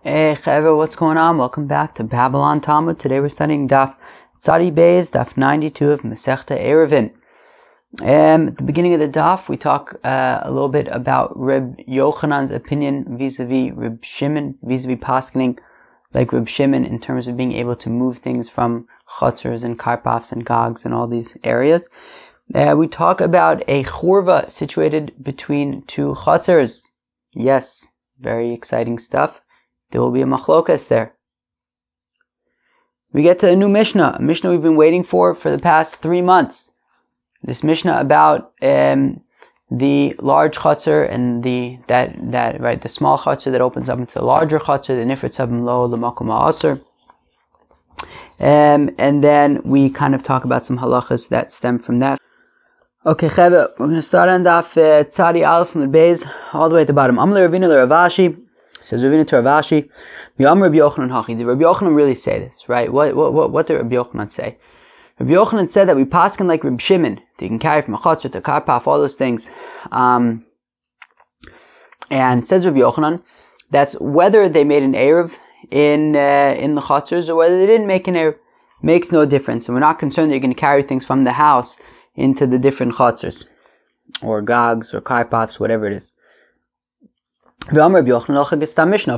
Hey Chevra, what's going on? Welcome back to Babylon Talmud. Today we're studying Daf Tzadi Beis, Daf 92 of Masechta Ayruvin. At the beginning of the Daf, we talk a little bit about Reb Yochanan's opinion vis-a-vis Reb Shimon, vis-a-vis paskening like Reb Shimon in terms of being able to move things from hatzeirs and karpafs and gogs and all these areas. We talk about a churva situated between two hatzeirs. Yes, very exciting stuff. There will be a machlokas there. We get to a new Mishnah, a Mishnah we've been waiting for the past 3 months. This Mishnah about the large chatzer and the small chatzer that opens up into the larger chatzer, the Nifretza, bimlo'o, lemakom hatzeirs. And then we kind of talk about some halachas that stem from that. Okay, Chevra, we're going to start on Daf Tzadi Aleph from the Beis all the way at the bottom. Amle Ravina Ravashi. Says Ravina to Ravashi, Yom Rabbi Yochanan Hachi. Did Rabbi Yochanan really say this, right? What did Rabbi Yochanan say? Rabbi Yochanan said that we paskin like Reb Shimon, that you can carry from a chatzor to karpaf, all those things. And says Rabbi Yochanan, that's whether they made an Eruv in the chatzors or whether they didn't make an Eruv, makes no difference. And we're not concerned that you're going to carry things from the house into the different chatzors, or gogs, or karpafs, whatever it is. Of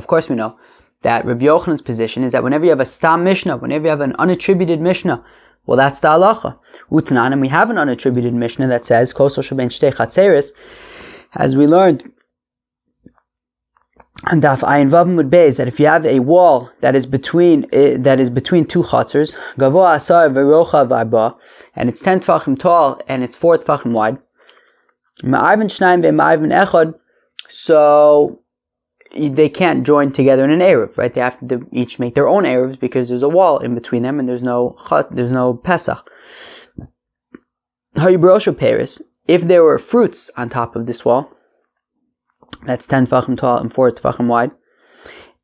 course we know that Rabbi Yochanan's position is that whenever you have a stam mishnah, whenever you have an unattributed mishnah, well, that's the halacha. Utanan, and we have an unattributed mishnah that says, hatzeirs, as we learned on Daf Ayin Vav Mud Beis, that if you have a wall that is between two chatzers, gavoa asar v'rocha v'arba, and it's 10 tfachim tall and it's 4 tfachim wide, ma'arvin shnayim ve'ma'arvin echad, so they can't join together in an Eruv, right? They have to each make their own Eruvs because there's a wall in between them and there's no Pesach. Haybrosha Paris, if there were fruits on top of this wall, that's 10 tfachim tall and 4 tfachim wide.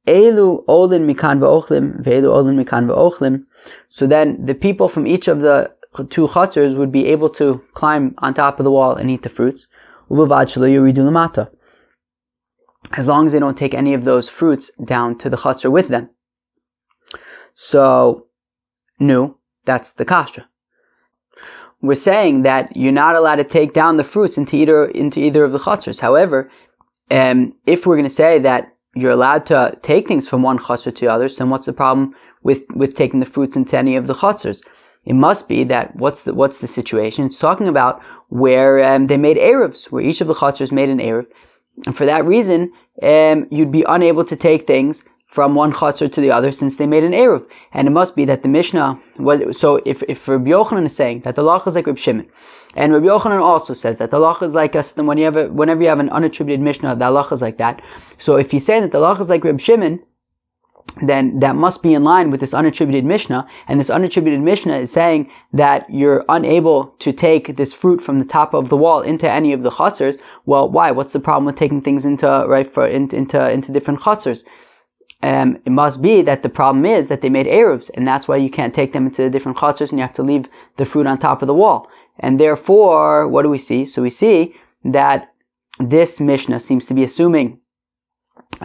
Elu olin mikan v'ochlim, ve'elu olin mikan v'ochlim. So then the people from each of the two chatzers would be able to climb on top of the wall and eat the fruits. U'bavad shelo yuridu lamata, as long as they don't take any of those fruits down to the chatzor with them. So, that's the kasha. We're saying that you're not allowed to take down the fruits into either of the chatzors. However, if we're going to say that you're allowed to take things from one chatzor to the others, then what's the problem with taking the fruits into any of the chatzors? It must be that what's the situation? It's talking about where they made eruvs, where each of the chatzors made an eruv. And for that reason, you'd be unable to take things from one chatzor to the other since they made an eruv. And it must be that the Mishnah, so if Rabbi Yochanan is saying that the halacha is like Reb Shimon, and Rabbi Yochanan also says that the halacha is like us, whenever you have an unattributed Mishnah, the halacha is like that. So if he's saying that the halacha is like Reb Shimon, then that must be in line with this unattributed Mishnah, and this unattributed Mishnah is saying that you're unable to take this fruit from the top of the wall into any of the chatzors. Well, why? What's the problem with taking things into different chatzors? It must be that the problem is that they made eruvs, and that's why you can't take them into the different chatzors, and you have to leave the fruit on top of the wall. And therefore, what do we see? So we see that this Mishnah seems to be assuming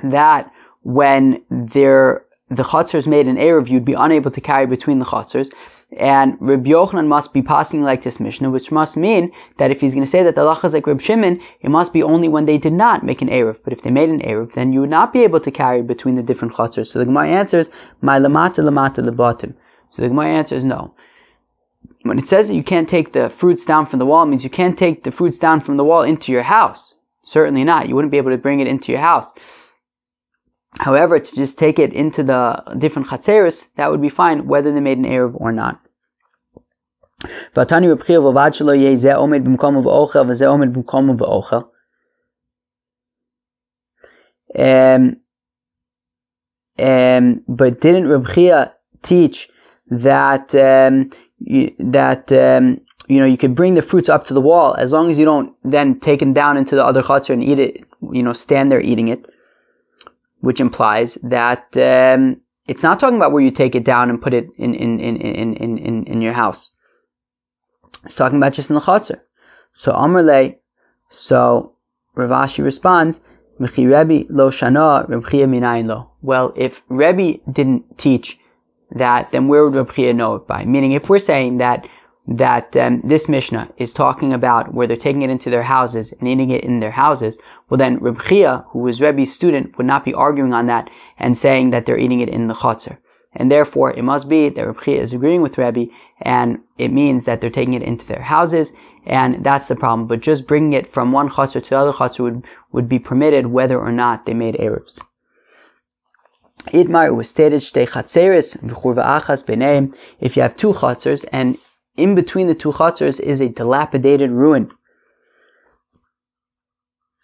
that when the chatzors made an eruv, you'd be unable to carry between the chatzors. And Rabbi Yochanan must be passing like this Mishnah, which must mean that if he's going to say that the halacha is like Reb Shimon, it must be only when they did not make an eruv. But if they made an eruv, then you would not be able to carry between the different chatzors. So the Gemara answers, my lamata lebatim. So the Gemara answers no. When it says that you can't take the fruits down from the wall, it means you can't take the fruits down from the wall into your house. Certainly not. You wouldn't be able to bring it into your house. However, to just take it into the different hatzeirs, that would be fine, whether they made an eruv or not. But didn't Reb Chia teach that you could bring the fruits up to the wall as long as you don't then take them down into the other chatzor and eat it, stand there eating it? Which implies that it's not talking about where you take it down and put it in your house. It's talking about just in the chatzor. So Amr Lei, so Rav Ashi responds Well, if Rebbe didn't teach that, then where would Reb Chia know it by? Meaning, if we're saying that this Mishnah is talking about where they're taking it into their houses and eating it in their houses, well then Reb Chia, who was Rebbe's student, would not be arguing on that and saying that they're eating it in the chatzer. And therefore, it must be that Reb Chia is agreeing with Rebbe, and it means that they're taking it into their houses, and that's the problem. But just bringing it from one chatzer to the other chatzer would be permitted whether or not they made Erevs. Itmar was stated, Shtei hatzeirs v'churva achas b'neim. If you have two hatzeirs, and in between the two hatzeirs is a dilapidated ruin.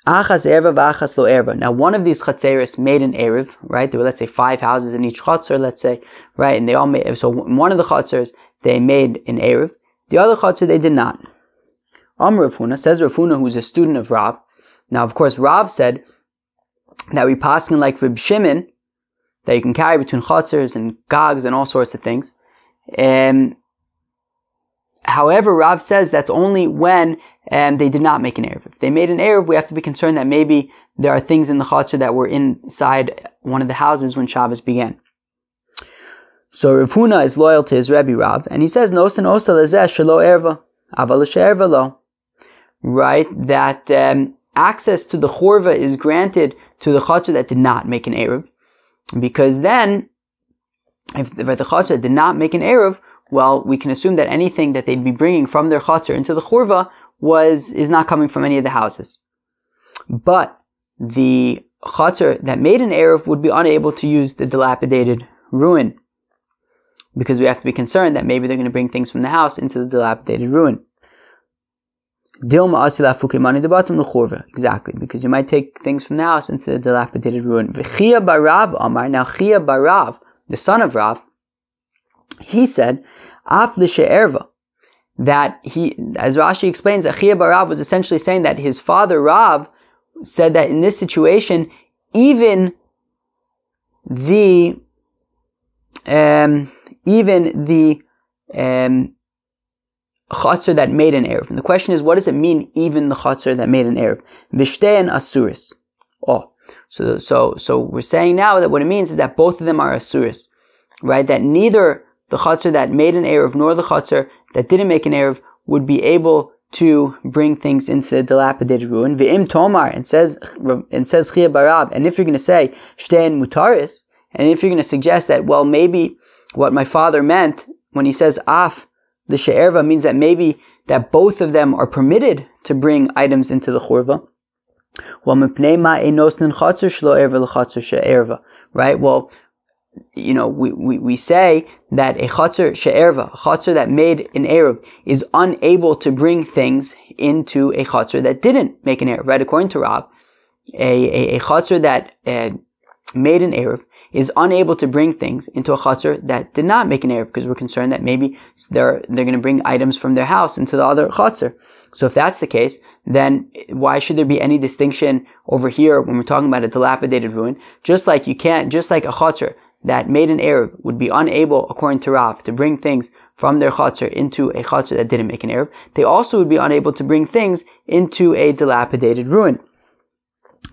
Achas erva v'achas lo erva. Now, one of these hatzeirs made an erev, right? There were, let's say, 5 houses in each chatzer, let's say, right? And they all made, so one of the chatzers, they made an erev. The other chatzer, they did not. Rav Huna, says Rav Huna, who's a student of Rav. Now, of course, Rav said that we paskin like Reb Shimon, that you can carry between chatzers and gogs and all sorts of things. However, Rav says that's only when they did not make an erev. If they made an erev, we have to be concerned that maybe there are things in the chatzer that were inside one of the houses when Shabbos began. So Rav Huna is loyal to his Rebbe Rav, and he says, Nosan osa lezeh shelo erva, aval l'she'erva lo. Right? That access to the chorva is granted to the chatzer that did not make an erev. Because then, if the chatzer did not make an erev, well, we can assume that anything that they'd be bringing from their chatzer into the churva is not coming from any of the houses. But the chatzer that made an erev would be unable to use the dilapidated ruin, because we have to be concerned that maybe they're going to bring things from the house into the dilapidated ruin. Exactly, because you might take things from the house into the dilapidated ruin. Chia barav Amar, now Chia barav, the son of Rav, he said, Af l'she'erva, that he, as Rashi explains, that Chia barav was essentially saying that his father Rav said that in this situation, even the chatzer that made an erev. And the question is, what does it mean, even the chatzer that made an erev? Vishtein asuris. Oh, so we're saying now that what it means is that both of them are asuris, right? That neither the chatzer that made an erev nor the chatzer that didn't make an erev would be able to bring things into the dilapidated ruin. V'im tomar, and says Chia barav. And if you're going to say shtein mutaris, and if you're going to suggest that, well, maybe what my father meant when he says af the she'erva means that maybe that both of them are permitted to bring items into the churva. Right? Well, we say that a chatzer she'erva, a chatzer that made an erev, is unable to bring things into a chatzer that didn't make an erev. Right? According to Rav, a chatzer that made an erev is unable to bring things into a chatzer that did not make an erev, because we're concerned that maybe they're going to bring items from their house into the other chatzer. So if that's the case, then why should there be any distinction over here when we're talking about a dilapidated ruin? Just like a chatzer that made an erev would be unable, according to Rav, to bring things from their chatzer into a chatzer that didn't make an erev, they also would be unable to bring things into a dilapidated ruin.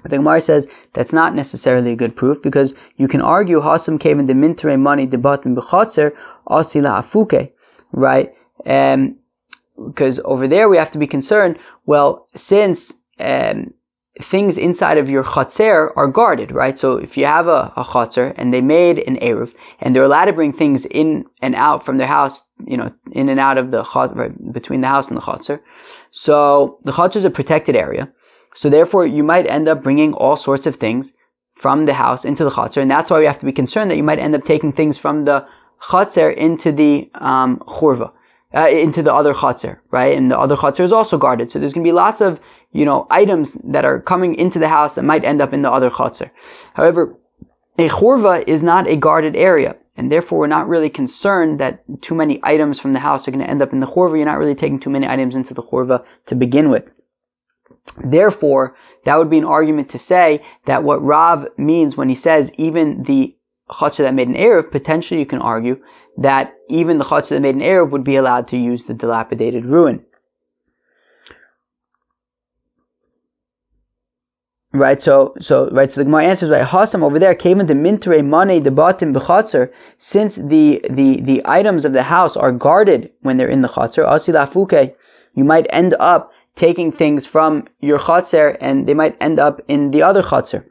But the Gemara says that's not necessarily a good proof, because you can argue hasam kaven de mintere money debatim b'chatzer asila afuke, right? Because over there we have to be concerned. Well, since things inside of your chatzer are guarded, right? So if you have a chatzer and they made an erev and they're allowed to bring things in and out from their house, in and out of the chatzer, right, between the house and the chatzer. So the chatzer is a protected area. So therefore, you might end up bringing all sorts of things from the house into the chatzer, and that's why we have to be concerned that you might end up taking things from the chatzer into the churva, into the other chatzer, right? And the other chatzer is also guarded, so there's going to be lots of items that are coming into the house that might end up in the other chatzer. However, a churva is not a guarded area, and therefore we're not really concerned that too many items from the house are going to end up in the churva. You're not really taking too many items into the churva to begin with. Therefore, that would be an argument to say that what Rav means when he says even the chatzer that made an erev, potentially you can argue that even the chatzer that made an erev would be allowed to use the dilapidated ruin. Right, so the Gemara answers, right, Hasam over there, Kavan de mintre money de batim b'chatzer, since the items of the house are guarded when they're in the chatzer, asi lafuke, you might end up taking things from your chatzer and they might end up in the other chatzer.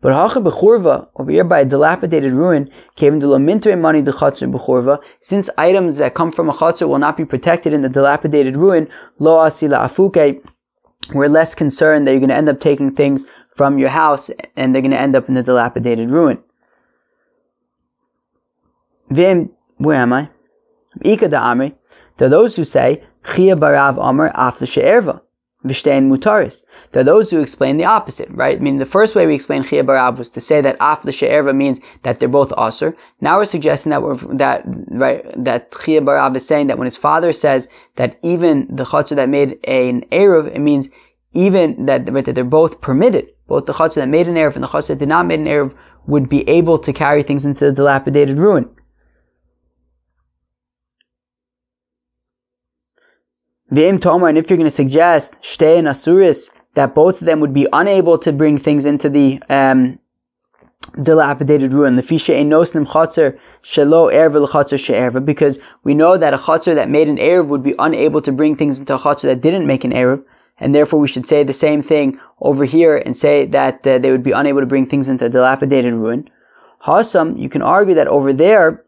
But hacha b'churva, over here by a dilapidated ruin, Kavan de lo mintre money de chatzer b'churva, since items that come from a chatzer will not be protected in the dilapidated ruin, lo asi lafuke, we're less concerned that you're going to end up taking things from your house and they're going to end up in the dilapidated ruin. Where am I? Ika da Amri. There are those who say, Chia barav Amr after she'erva, v'shtein mutaris. There are those who explain the opposite, right? I mean, the first way we explained Chia barav was to say that after she'erva means that they're both asur. Now we're suggesting that Chia barav is saying that when his father says that even the chatzar that made an eruv, it means even that they're both permitted. Both the chatzar that made an eruv and the chatzar that did not make an eruv would be able to carry things into the dilapidated ruin. V'im tomar, and if you're going to suggest shtei and asuris, that both of them would be unable to bring things into the dilapidated ruin, l'fisha ein nosnim chatzar shelo erva l'chatzar she'erva, because we know that a chatzar that made an eruv would be unable to bring things into a chatzar that didn't make an eruv, and therefore we should say the same thing over here and say that they would be unable to bring things into a dilapidated ruin. Hasam, you can argue that over there,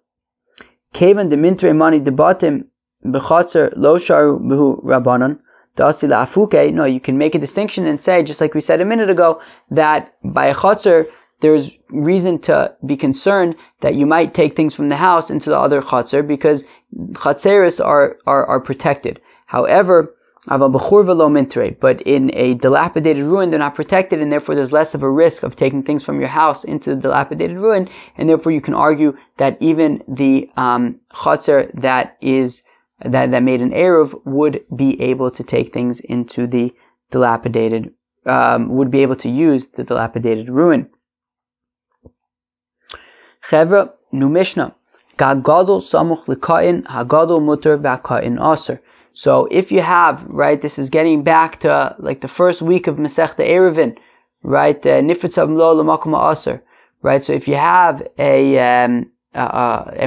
kevan de mintre mani debatim b'chatzar lo sharu b'hu rabbanon dasi la'afuke. No, you can make a distinction and say, just like we said a minute ago, that by a chatzar there's reason to be concerned that you might take things from the house into the other chatzar because hatzeirs are protected. However, but in a dilapidated ruin they're not protected, and therefore there's less of a risk of taking things from your house into the dilapidated ruin, and therefore you can argue that even the chatzar that made an eruv would be able to take things into the dilapidated, would be able to use the dilapidated ruin. Chevra, nu Mishnah, Gadol samuch l'kain, hagadol muter v'akain aser. So if you have, right, this is getting back to like the first week of Masechta Ayruvin, right, Nifretza bimlo'o lemakom aser, right, so if you have and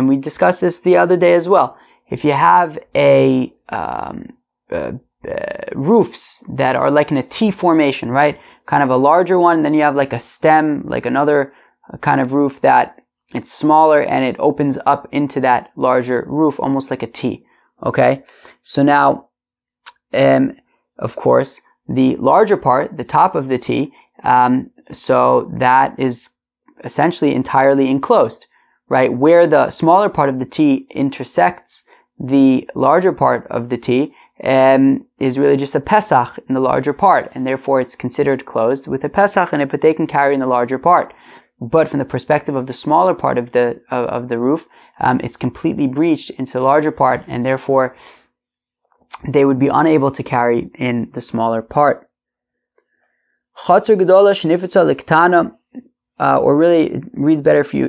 we discussed this the other day as well, if you have roofs that are like in a T formation, right, kind of a larger one, then you have like a stem, like another kind of roof that it's smaller and it opens up into that larger roof, almost like a T, okay? So now, of course, the larger part, the top of the T, so that is essentially entirely enclosed, right? Where the smaller part of the T intersects the larger part of the T, is really just a pesach in the larger part, and therefore it's considered closed with a pesach in it, but they can carry in the larger part. But from the perspective of the smaller part of the roof, it's completely breached into the larger part, and therefore they would be unable to carry in the smaller part. Chatzar gedola shnifretza l'ktana, or really it reads better if you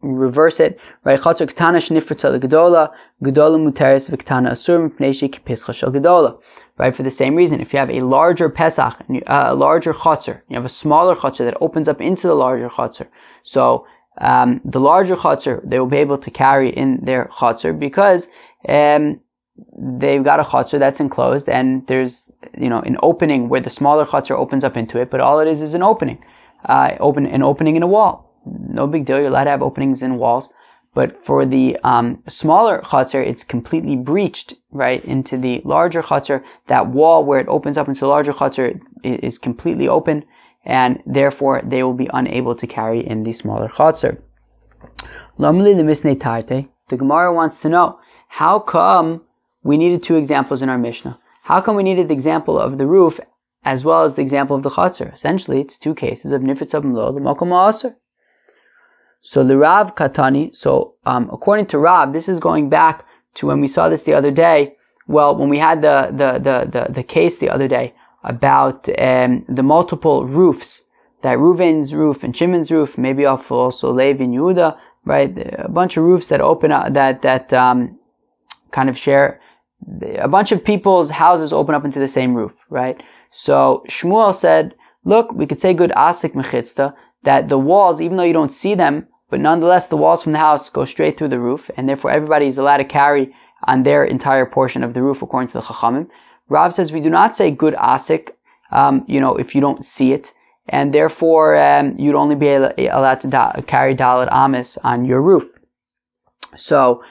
reverse it, right? Chatzar ktana shnifretza l'gedola, gedola muteres v'ktana asur mipnei she'kipischa shel gedola. Right? For the same reason, if you have a larger pesach, a larger chatzar, you have a smaller chatzar that opens up into the larger chatzar. So the larger chatzar, they will be able to carry in their chatzar because they've got a chatzar that's enclosed, and there's an opening where the smaller chatzar opens up into it, but all it is an opening, an opening in a wall. No big deal. You're allowed to have openings in walls. But for the smaller chatzar, it's completely breached, right, into the larger chatzar. That wall where it opens up into the larger chatzar is completely open, and therefore they will be unable to carry in the smaller chatzar. The Gemara wants to know, how come we needed two examples in our Mishnah? How come we needed the example of the roof as well as the example of the chatzar? Essentially, it's two cases of Nifretza bimlo'o lemakom aser. So the Rav Katani, according to Rav, this is going back to when we saw this the other day. Well, when we had the case the other day about the multiple roofs, that Reuven's roof and Shimon's roof, maybe also Levi and Yehuda, right? A bunch of roofs that open up, that kind of share, a bunch of people's houses open up into the same roof, right? So Shmuel said, look, we could say good asik mechitzta, that the walls, even though you don't see them, but nonetheless the walls from the house go straight through the roof, and therefore everybody is allowed to carry on their entire portion of the roof according to the Chachamim. Rav says we do not say good asik, if you don't see it, and therefore you'd only be allowed to carry dalet amis on your roof. So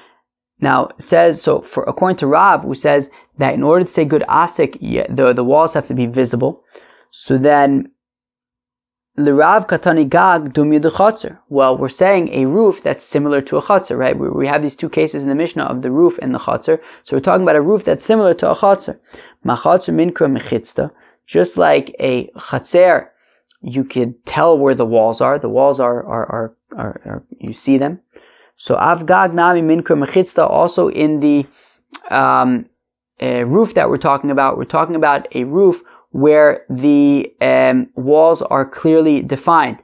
now according to Rav, who says that in order to say good asik, the walls have to be visible. So then L'Rav Katani Gag Dumi de Chatzer. Well, we're saying a roof that's similar to a chatzer, right? We have these two cases in the Mishnah of the roof and the chatzer. So we're talking about a roof that's similar to a chatzer. Machatzer minkra mechitzta. Just like a chatzer, you could tell where the walls are. The walls are you see them. So Avgag Nami minkra mechitzta. Also in the roof that we're talking about a roof where the walls are clearly defined,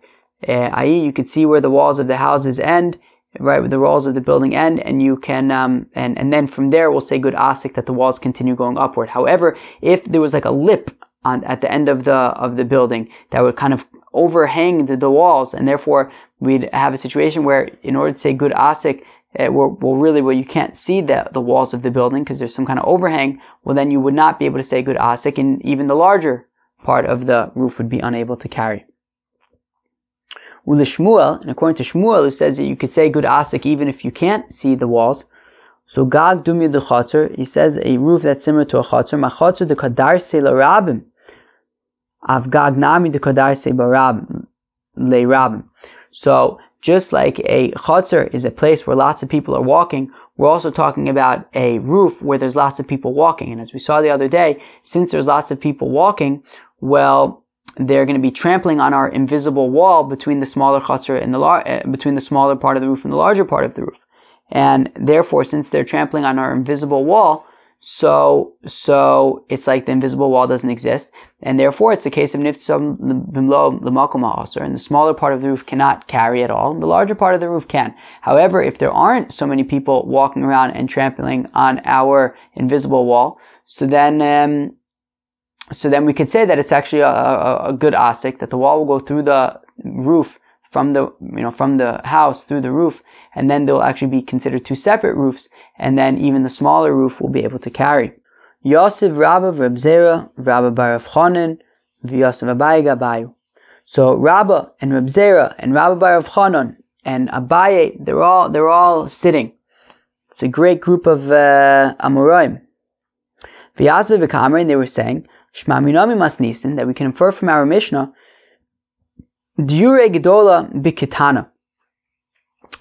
i.e., you can see where the walls of the houses end, right, where the walls of the building end, and you can and then from there we'll say good asik that the walls continue going upward. However, if there was like a lip at the end of the building that would kind of overhang the walls, and therefore we'd have a situation where in order to say good asik, where you can't see the walls of the building because there's some kind of overhang, well then you would not be able to say good asik, and even the larger part of the roof would be unable to carry. Shmuel, and according to Shmuel, who says that you could say good asik even if you can't see the walls. So Gag Dumi de Chatzer, he says a roof that's similar to a Chatzer, Machatzer de Kadar se l'rabim, Av Gag Nami de Kadar se l'rabim. So just like a hatzeirs is a place where lots of people are walking, we're also talking about a roof where there's lots of people walking. And as we saw the other day, since there's lots of people walking, well, they're going to be trampling on our invisible wall between the smaller hatzeirs and between the smaller part of the roof and the larger part of the roof. And therefore, since they're trampling on our invisible wall, so it's like the invisible wall doesn't exist, and therefore it's a case of Nifretza bimlo'o lemakom, and the smaller part of the roof cannot carry at all, and the larger part of the roof can. However, if there aren't so many people walking around and trampling on our invisible wall, so then we could say that it's actually a good asik, that the wall will go through the roof from the house through the roof, and then they'll actually be considered two separate roofs, and then even the smaller roof will be able to carry. Yosef Rabba Reb Zera, Rabba bar Rav Chanan, v'Yosef Abaye Gabayu. So Rabba and Reb Zera and Rabba bar Rav Chanan and Abaye, they're all sitting. It's a great group of Amoraim. V'Yasve v'Kamar, they were saying, Shma minami masnisin, that we can infer from our Mishnah, Diure Gedola Bikitana,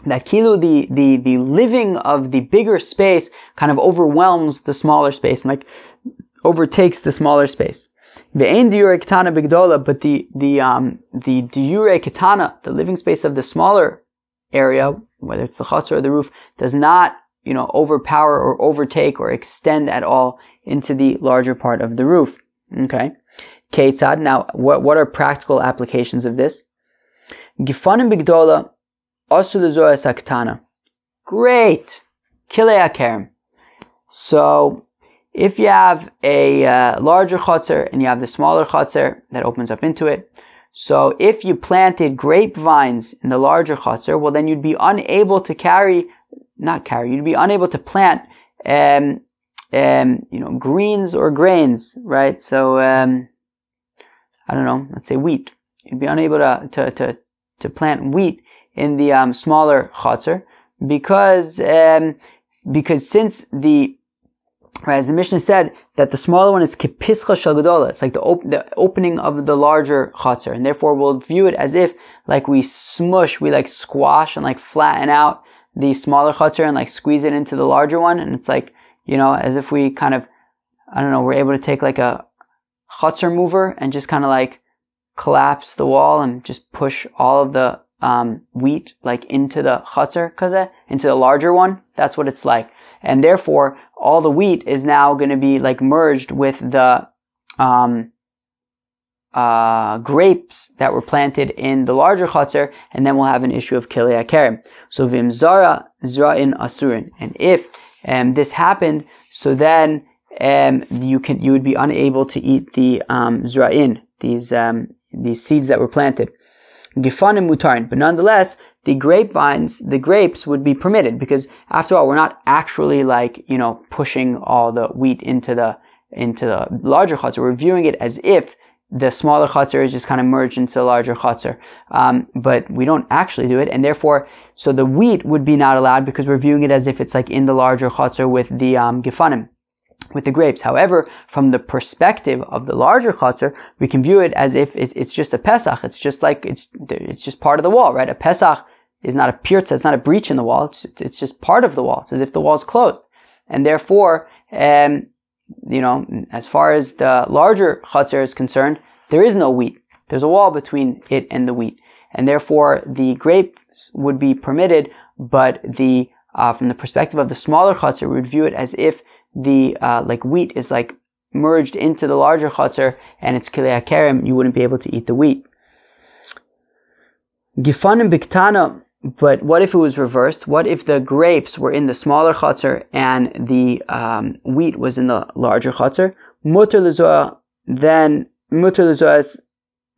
that kilu the living of the bigger space kind of overwhelms the smaller space and like overtakes the smaller space. Ve'ein diure ketana bigdola, but the diure ketana, the living space of the smaller area, whether it's the chatzer or the roof, does not overpower or overtake or extend at all into the larger part of the roof. Okay. Keitzad. Now, what are practical applications of this? Gifanim bigdola. Great. Kilei akerem. So, if you have a larger chatzer and you have the smaller chatzer that opens up into it, so if you planted grapevines in the larger chatzer, well then you'd be unable to you'd be unable to plant greens or grains, right? So, I don't know, let's say wheat. You'd be unable to plant wheat in the smaller chatzer, because since as the Mishnah said, that the smaller one is kepischa shel gedola, it's like the opening of the larger chatzer, and therefore we'll view it as if like we like squash and like flatten out the smaller chatzer and like squeeze it into the larger one, and it's like, as if we kind of, we're able to take like a chatzer mover and just kind of like collapse the wall and just push all of the wheat like into the hatzeirs kaze, into the larger one. That's what it's like, and therefore all the wheat is now going to be like merged with the grapes that were planted in the larger hatzeirs, and then we'll have an issue of kilei akerem. So vim zara zra'in asurin, and if this happened, so then you would be unable to eat the zra'in, these seeds that were planted. Gifanim mutarin, but nonetheless, the grapes would be permitted, because after all, we're not actually pushing all the wheat into the larger chatzar. We're viewing it as if the smaller chatzar is just kind of merged into the larger chatzar. But we don't actually do it, and therefore, so the wheat would be not allowed because we're viewing it as if it's like in the larger chatzar with the gifanim, with the grapes. However, from the perspective of the larger chatzar, we can view it as if it's just a pesach. It's just like it's just part of the wall, right? A pesach is not a pirza, it's not a breach in the wall. It's just part of the wall. It's as if the wall is closed, and therefore, as far as the larger chatzar is concerned, there is no wheat. There's a wall between it and the wheat, and therefore the grapes would be permitted. But from the perspective of the smaller chatzar, we would view it as if the wheat is like merged into the larger chatzar, and it's kilei hakerem. You wouldn't be able to eat the wheat. Gifanim biktana. But what if it was reversed? What if the grapes were in the smaller chatzar and the wheat was in the larger chatzar? Muter lezoa, then muter lezoa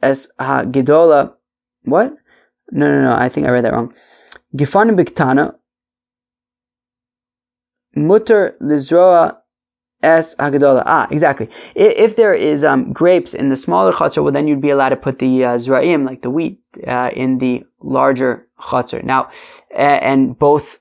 as ha gedola. What? No. I think I read that wrong. Gifanim biktana. Muter lezoa es hagedola. Exactly. If there is grapes in the smaller chatzar, well, then you'd be allowed to put the zra'im, like the wheat, in the larger chatzar. Now, and both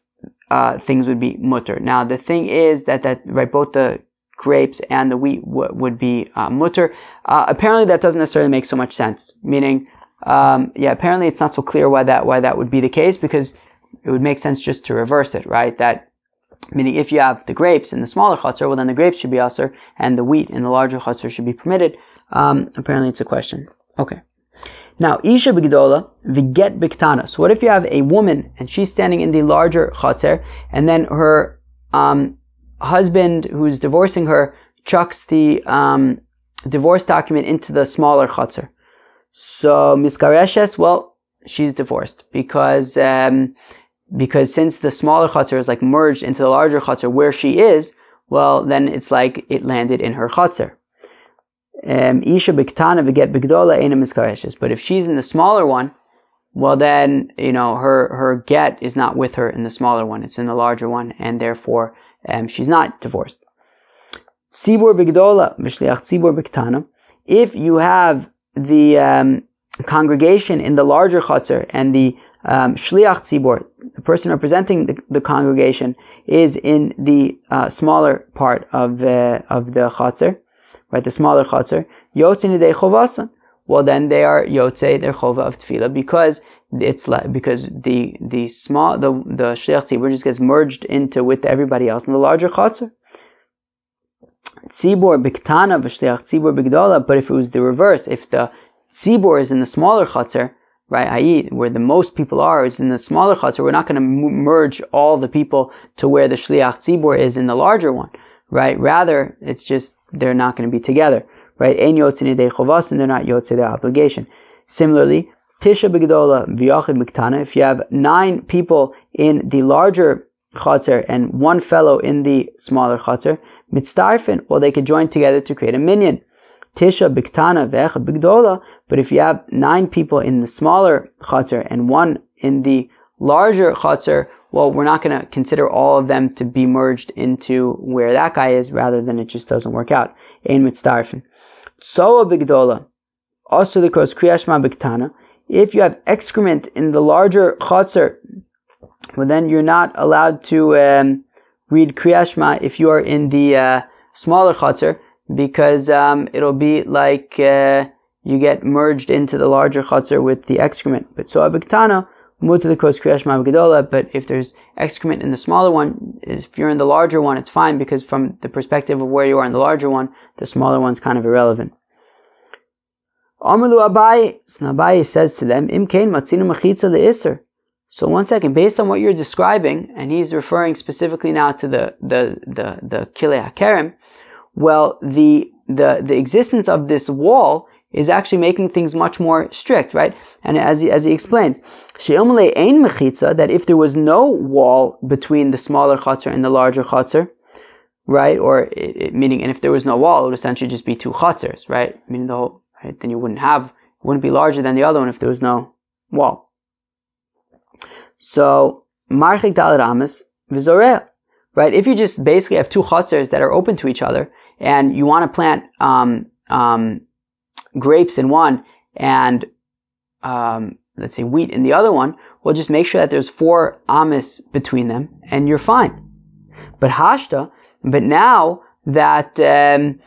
things would be mutter. Now, the thing is that right, both the grapes and the wheat would be mutter. Apparently, that doesn't necessarily make so much sense. Meaning, apparently, it's not so clear why that would be the case, because it would make sense just to reverse it, right? Meaning, if you have the grapes in the smaller chatzar, well, then the grapes should be aser, and the wheat in the larger chatzar should be permitted. Apparently, it's a question. Okay. Now, isha b'gedola v'get b'ktana. So, what if you have a woman and she's standing in the larger chatzar, and then her husband, who's divorcing her, chucks the divorce document into the smaller chatzar? So, miskareshes, well, she's divorced because since the smaller chatzar is like merged into the larger chatzar where she is, well, then it's like it landed in her chatzar. Isha b'ktana v'get b'gdola eina miskareshes. But if she's in the smaller one, well, then her get is not with her in the smaller one; it's in the larger one, and therefore she's not divorced. Tzibur b'gdola v'shliach tzibur b'ktana. If you have the congregation in the larger chatzar and the shliach tzibur, the person representing the congregation, is in the smaller part of the chatzar, right, the smaller chatzar, yotzei nidei chovasan. Well, then they are yotzei their chova of tefillah, because the shliach tzibur just gets merged with everybody else in the larger chatzar. Tzibur b'ktana v'shliach tzibur b'gdola. But if it was the reverse, if the tzibur is in the smaller chatzar, right, i.e., where the most people are is in the smaller chatzar, we're not going to merge all the people to where the shliach tzibur is in the larger one, right? Rather, it's just they're not going to be together, right? Ein yotzei nidei chovas, and they're not yotzei their obligation. Similarly, tisha b'gedola v'yachid b'ktana. If you have 9 people in the larger chatzar and 1 fellow in the smaller chatzar, mitztarfin, well, they could join together to create a minyan. Tisha b'ktana v'echad b'gedola. But if you have 9 people in the smaller chatzar and 1 in the larger chatzar, well, we're not going to consider all of them to be merged into where that guy is, rather than it just doesn't work out. Ein mitztarfin. Soa b'gedola, also the cross kriyashma b'ktana. If you have excrement in the larger chatzar, well, then you're not allowed to read kriyashma if you are in the smaller chatzar, because it'll be like you get merged into the larger chatzar with the excrement. But soa b'ktana, mutar the cross kriyashma b'gedola. But if there's excrement in the smaller one, if you're in the larger one, it's fine, because from the perspective of where you are in the larger one, the smaller one's kind of irrelevant. Amrlu Abaye, so Abaye says to them, Im kein matzinu machitza le'isr. So one second, based on what you're describing, and he's referring specifically now to the kilei hakerem, well, the existence of this wall is actually making things much more strict, right? And as he explains, she'ilmale ein mechitza, that if there was no wall between the smaller chatzar and the larger chatzar, right? Or meaning, and if there was no wall, it would essentially just be two hatzeirs, right? Meaning the whole, right? Then you wouldn't be larger than the other one if there was no wall. So, marchik daled amas v'zoreh, right? If you just basically have two hatzeirs that are open to each other, and you want to plant grapes in one and let's say wheat in the other one, well, just make sure that there's 4 amas between them, and you're fine. But now that the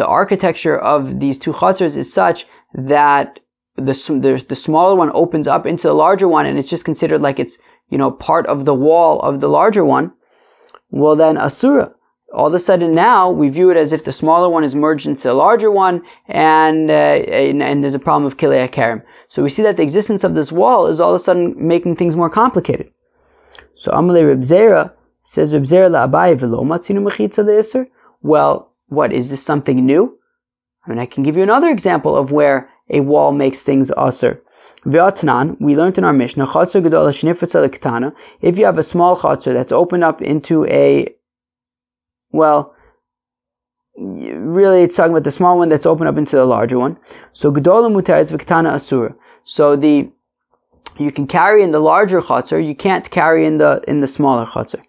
architecture of these two hatzeirs is such that the smaller one opens up into the larger one, and it's just considered like it's part of the wall of the larger one. Well, then asura. All of a sudden now we view it as if the smaller one is merged into the larger one, and there's a problem of kilei akarim. So we see that the existence of this wall is all of a sudden making things more complicated. So Amalei Reb Zera says, Reb Zera la'abai v'lo matzinu mechitza le'isur. Well, what, is this something new? I mean, I can give you another example of where a wall makes things asur. V'atnan, we learned in our Mishnah, chatzer gedola shnifretza leketana. If you have a small chatzer that's opened up into really it's talking about the small one that's opened up into the larger one. So gedola mutaris v'ketana asura. So you can carry in the larger chatzer, you can't carry in the smaller chatzer.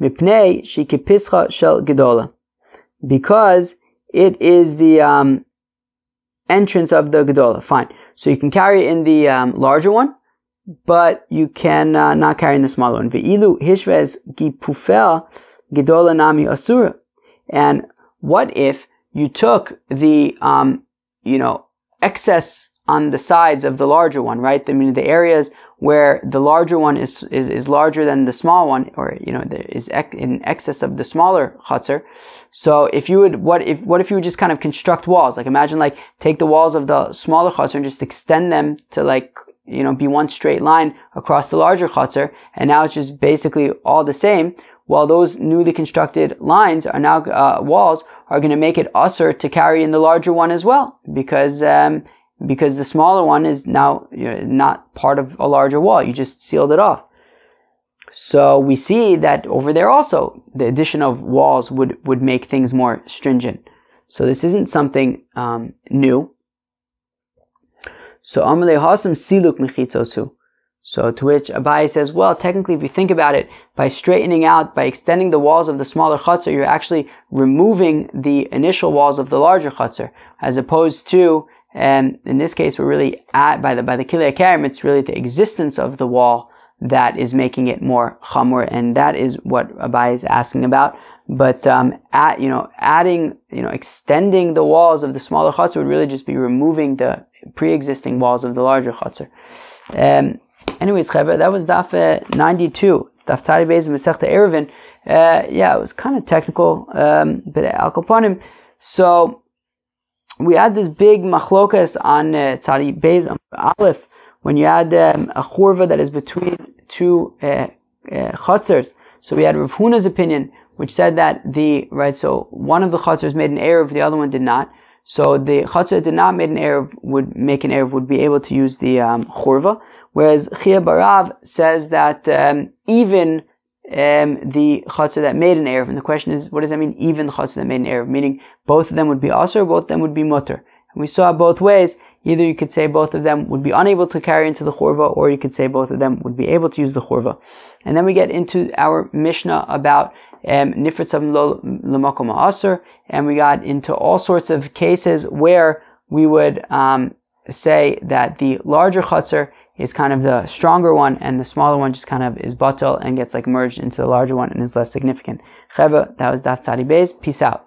Mipnei shikipischa shel gedola, because it is the entrance of the gedola. Fine. So you can carry in the larger one, but you can not carry in the smaller one. Ve'ilu hishvez gipufel gedola nami asura. And what if you took the excess on the sides of the larger one, right? I mean, the areas where the larger one is larger than the small one, or is in excess of the smaller chatzer. So what if you would just kind of construct walls? Like imagine take the walls of the smaller chatzer and just extend them to be one straight line across the larger chatzer, and now it's just basically all the same. Well, those newly constructed lines are now walls are going to make it usher to carry in the larger one as well, because the smaller one is now not part of a larger wall. You just sealed it off. So we see that over there also the addition of walls would make things more stringent. So this isn't something new. So Amalei Hasam Siluk Mechitzosu. So to which Abaye says, well, technically if you think about it, by straightening out, by extending the walls of the smaller chutzner, you're actually removing the initial walls of the larger chutzner, as opposed to, in this case, we're really by the kilei akarim, it's really the existence of the wall that is making it more chamor, and that is what Abaye is asking about. But extending the walls of the smaller chutzner would really just be removing the pre-existing walls of the larger chutzner. Anyways, Chevra, that was Daf 92, Daf Tari Beis Masechta Ayruvin. It was kind of technical, but al kaponim. So we had this big machlokas on Tari Beis Aleph, when you had a churva that is between two hatzeirs. So we had Rav Huna's opinion, which said that so one of the hatzeirs made an eruv, the other one did not. So the chatzer that did not make an eruv would be able to use the churva. Whereas Chia Barav says that even the chatzer that made an eruv, and the question is, what does that mean? Even the chatzer that made an eruv, meaning both of them would be asur, both of them would be mutter. And we saw both ways. Either you could say both of them would be unable to carry into the churva, or you could say both of them would be able to use the churva. And then we get into our Mishnah about Nifretza lemakom asur, and we got into all sorts of cases where we would say that the larger chatzer is kind of the stronger one, and the smaller one just kind of is batal and gets merged into the larger one and is less significant. Cheva, that was Daf Tzadi Beis. Peace out.